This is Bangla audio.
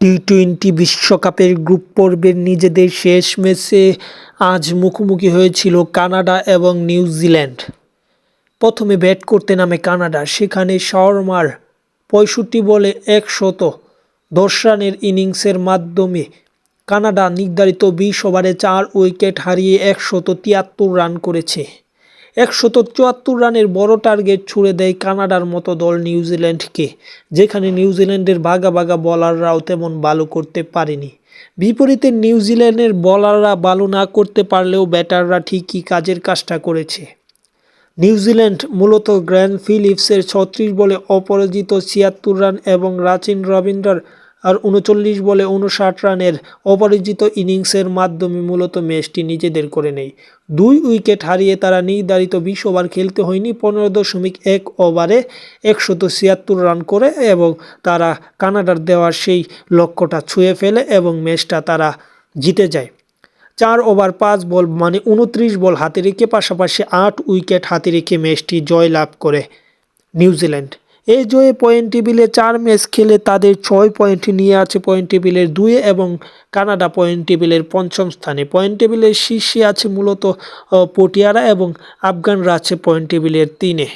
টি-টোয়েন্টি বিশ্বকাপের গ্রুপ পর্বের নিজেদের শেষ ম্যাচে আজ মুখোমুখি হয়েছিল কানাডা এবং নিউজিল্যান্ড। প্রথমে ব্যাট করতে নামে কানাডা, সেখানে শাওয়ারমার ৬৫ বলে ১১০ রানের ইনিংসের মাধ্যমে কানাডা নির্ধারিত ২০ ওভারে ৪ উইকেট হারিয়ে ১৭৩ রান করেছে। ১৭৪ রানের বড় টার্গেট ছুড়ে দেয় কানাডার মতো দল নিউজিল্যান্ডকে, যেখানে নিউজিল্যান্ডের বাঘা বাঘা বোলাররাও তেমন ভালো করতে পারেনি। বিপরীতে নিউজিল্যান্ডের বোলাররা ভালো না করতে পারলেও ব্যাটাররা ঠিকই কাজের কাজটা করেছে। নিউজিল্যান্ড মূলত গ্লেন ফিলিপসের ৩৬ বলে অপরাজিত ৭৬ রান এবং রাচিন রবিন্দ্রার ৩৯ বলে ৫৯ রানের অপরাজিত ইনিংসের মাধ্যমে মূলত ম্যাচটি নিজেদের করে নেয়। ২ উইকেট হারিয়ে তারা নির্ধারিত ২০ ওভার খেলতে হয়নি ১৫.১ ওভারে ১৭৬ রান করে এবং তারা কানাডার দেওয়া সেই লক্ষ্যটা ছুঁয়ে ফেলে এবং ম্যাচটা তারা জিতে যায়। ৪ ওভার ৫ বল মানে ২৯ বল হাতে রেখে পাশাপাশি ৮ উইকেট হাতে রেখে ম্যাচটি জয় লাভ করে নিউজিল্যান্ড। এই জয়ে পয়েন্ট টেবিলে ৪ ম্যাচ খেলে তাদের ৬ পয়েন্ট নিয়ে আছে পয়েন্ট টেবিলের ২-এ এবং কানাডা পয়েন্ট টেবিলের ৫ম স্থানে। পয়েন্ট টেবিলের শীর্ষে আছে মূলত পটিয়ারা এবং আফগানরা আছে পয়েন্ট টেবিলের ৩-এ।